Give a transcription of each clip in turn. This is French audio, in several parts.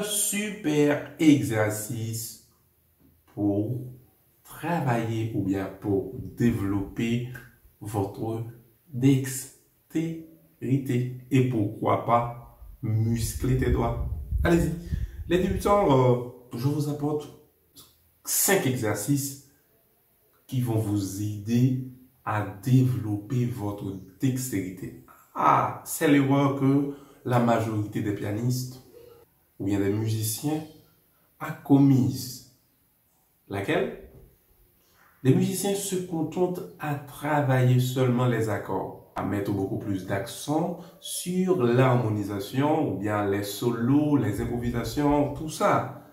Super exercice pour travailler ou bien pour développer votre dextérité et pourquoi pas muscler tes doigts. Allez-y. Les débutants, je vous apporte 5 exercices qui vont vous aider à développer votre dextérité. Ah, c'est l'erreur que la majorité des pianistes ou bien des musiciens a commise. Laquelle? Les musiciens se contentent à travailler seulement les accords, à mettre beaucoup plus d'accent sur l'harmonisation ou bien les solos, les improvisations, tout ça.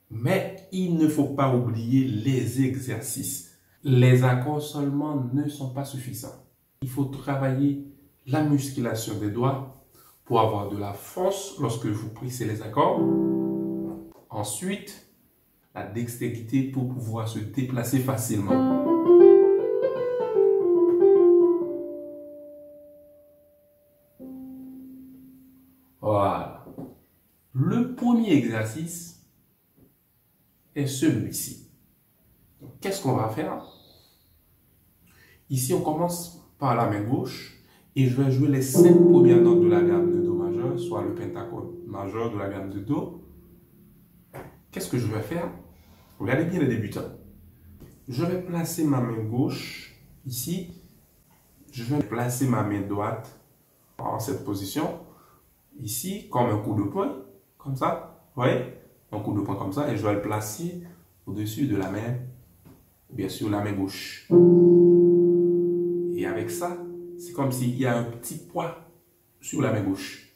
Mais il ne faut pas oublier les exercices. Les accords seulement ne sont pas suffisants. Il faut travailler la musculation des doigts pour avoir de la force lorsque vous pressez les accords. Ensuite, la dextérité pour pouvoir se déplacer facilement. Voilà. Le premier exercice est celui-ci. Qu'est-ce qu'on va faire? Ici, on commence par la main gauche et je vais jouer les 5 premières notes de la gamme de Do majeur, soit le pentacorde majeur de la gamme de Do. Qu'est-ce que je vais faire? Regardez bien les débutants. Je vais placer ma main gauche ici. Je vais placer ma main droite en cette position. Ici, comme un coup de poing. Comme ça. Vous voyez? Un coup de poing comme ça. Et je vais le placer au-dessus de la main. Bien sûr, la main gauche. Et avec ça, c'est comme s'il y a un petit poids sur la main gauche.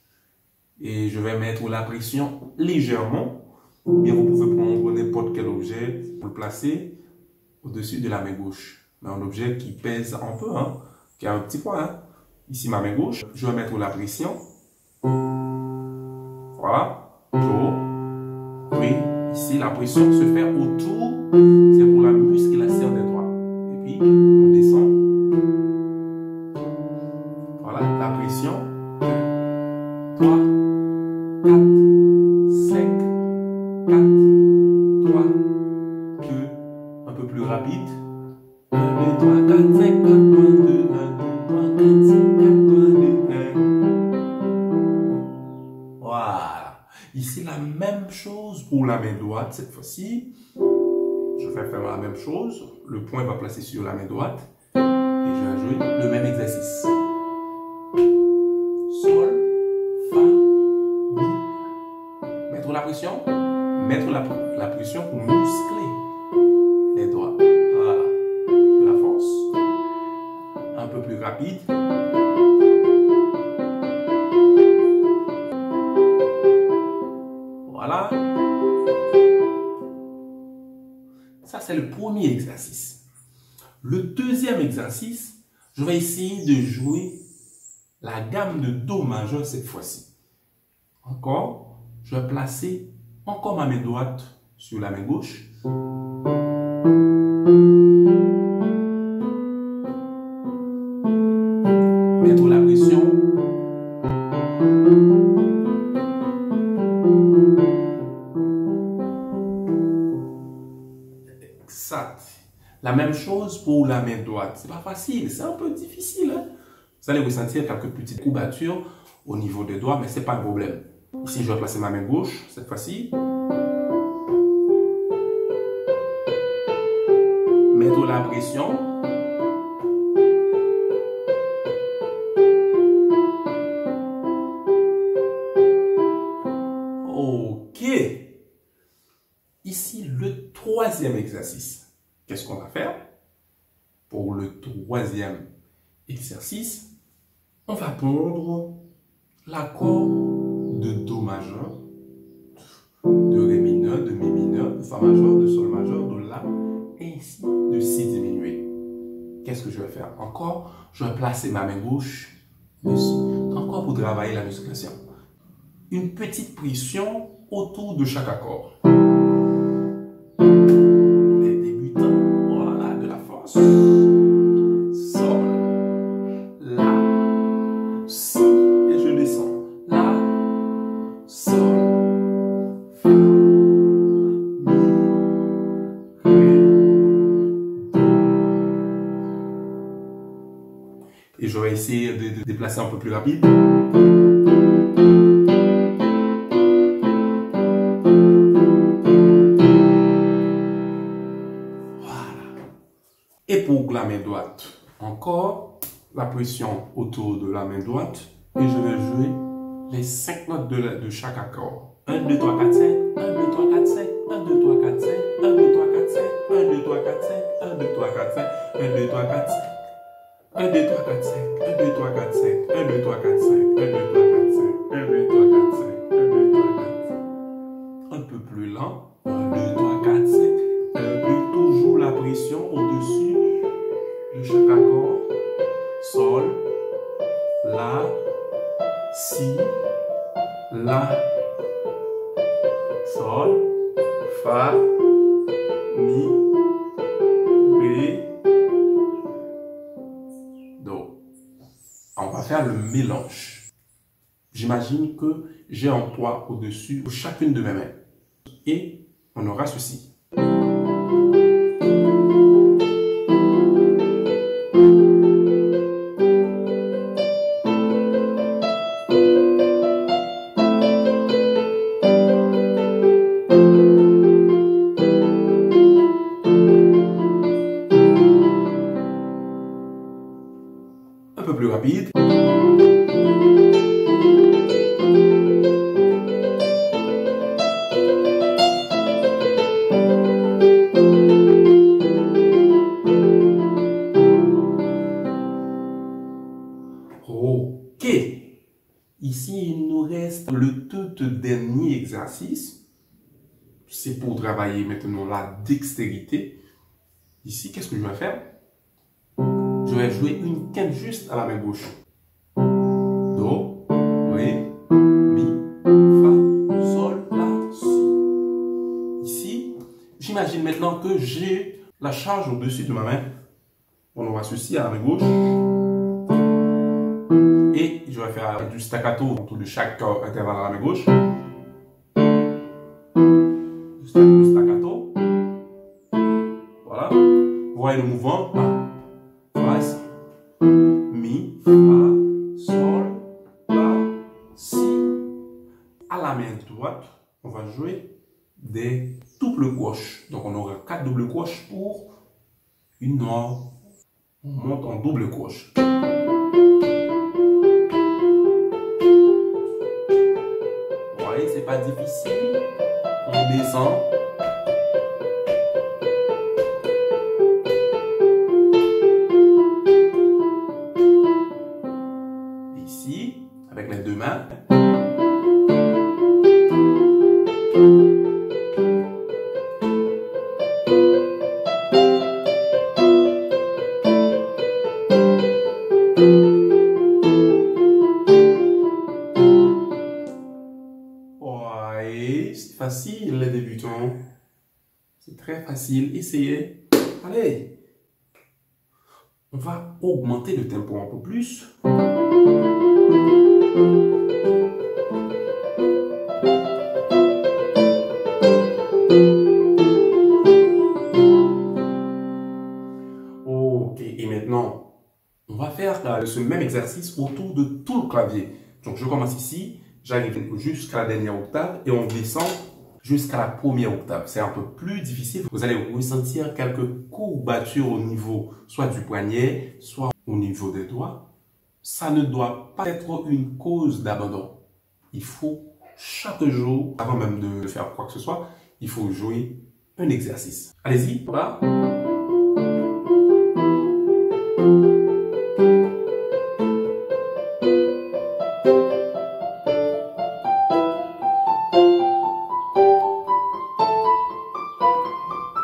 Et je vais mettre la pression légèrement. Bien, vous pouvez prendre n'importe quel objet pour le placer au-dessus de la main gauche. Mais un objet qui pèse un peu, hein, qui a un petit poids. Hein. Ici, ma main gauche. Je vais mettre la pression. Voilà. Toujours. Oui. Ici, la pression se fait autour. C'est pour la musculation des doigts. Et puis, on descend. Voilà. La pression. 3, 4, 5, 4, 3, 2, un peu plus rapide. 1, 2, 3, 4, 5, 4, 3, 2, 1, 2, 3, 4, 5, 4, 3, 2, 1. Voilà. Ici, la même chose pour la main droite cette fois-ci. Je vais faire la même chose. Le point va placer sur la main droite. Et je vais jouer le même exercice. Sol, Fa, Mi. Mettre la pression. Mettre la pression pour muscler les doigts. Voilà. De la force. Un peu plus rapide. Voilà. Ça, c'est le premier exercice. Le deuxième exercice, je vais essayer de jouer la gamme de Do majeur cette fois-ci. Encore, je vais placer encore ma main droite sur la main gauche. Mettre la pression. Exact. La même chose pour la main droite. C'est pas facile, c'est un peu difficile. Hein? Vous allez ressentir quelques petites courbatures au niveau des doigts, mais c'est pas un problème. Ici, je vais placer ma main gauche cette fois-ci. Mettre la pression. Ok. Ici, le troisième exercice. Qu'est-ce qu'on va faire? Pour le troisième exercice, on va prendre l'accord de Do majeur, de Ré mineur, de Mi mineur, de Fa majeur, de Sol majeur, de La, et ainsi de Si diminué. Qu'est-ce que je vais faire? Encore, je vais placer ma main gauche dessus, encore pour travailler la musculation. Une petite pression autour de chaque accord. Les débutants, voilà, de la force. Sol, La, Si, et je descends. La, Sol, je vais essayer de déplacer un peu plus rapide. Et pour la main droite, encore la pression autour de la main droite. Et je vais jouer les 5 notes de chaque accord. 1, 2, 3, 4, 5. 1, 2, 3, 4, 5. 1, 2, 3, 4, 5. 1, 2, 3, 4, 5. 1, 2, 3, 4, 5. 1, 2, 3, 4, 5. 1, 2, 3, 4, 5. 1, 2, 3, 4, 5. 1, 2, 3, 4, 5. 1, 2, 3, 4, 5. 1, 2, 3, 4, 5. 1, 2, 3, 4, 5. 1, 2, 3, 4, 5. Un peu plus lent. 1, 2, 3, 4, 5. 1, 2, toujours la pression au-dessus de chaque accord. Sol, La, Si, La, Sol, Fa, Mi, Ré, Do. On va faire le mélange. J'imagine que j'ai un poids au-dessus de chacune de mes mains. Et on aura ceci. Un peu plus rapide. Ok. Ici, il nous reste le tout dernier exercice. C'est pour travailler maintenant la dextérité. Ici, qu'est-ce que je vais faire? Je vais jouer une quinte juste à la main gauche. Do, Ré, Mi, Fa, Sol, La, Si. Ici, j'imagine maintenant que j'ai la charge au-dessus de ma main. On aura ceci à la main gauche. Et je vais faire du staccato autour de chaque intervalle à la main gauche. Du staccato. Voilà. Vous voyez le mouvement. Mi, Fa, Sol, La, Si. À la main droite, on va jouer des doubles croches. Donc on aura 4 doubles croches pour une note. On monte en double croche. Vous voyez, c'est pas difficile. On descend. Ici, avec les deux mains. Ouais, c'est facile les débutants. C'est très facile. Essayez. Allez. On va augmenter le tempo un peu plus. Ok, et maintenant, on va faire ce même exercice autour de tout le clavier. Donc je commence ici, j'arrive jusqu'à la dernière octave et on descend jusqu'à la première octave. C'est un peu plus difficile. Vous allez ressentir quelques courbatures au niveau soit du poignet, soit au niveau des doigts. Ça ne doit pas être une cause d'abandon. Il faut chaque jour, avant même de faire quoi que ce soit, il faut jouer un exercice. Allez-y, voilà.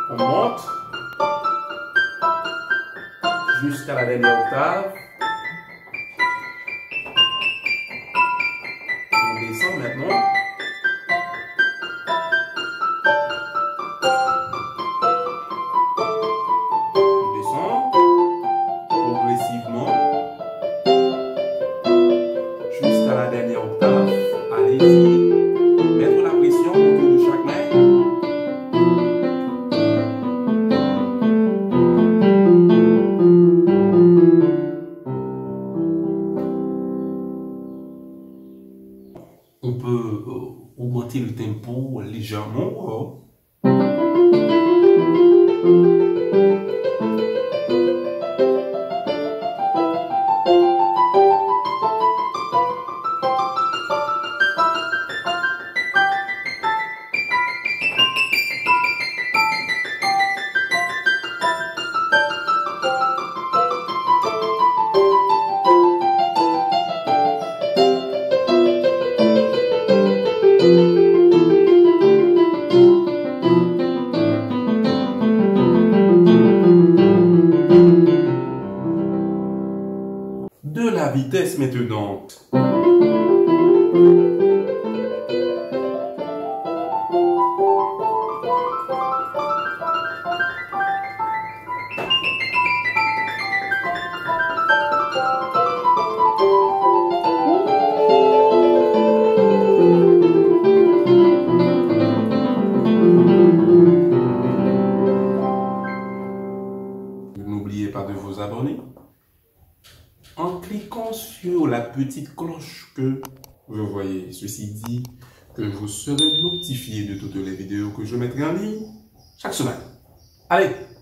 On monte jusqu'à la dernière octave. On descend maintenant. On descend progressivement jusqu'à la dernière octave. Allez-y, mettre la pression autour de chaque main. tempo légèrement haut. De la vitesse maintenant. N'oubliez pas de vous abonner en cliquant sur la petite cloche que vous voyez. Ceci dit que vous serez notifié de toutes les vidéos que je mettrai en ligne chaque semaine. Allez!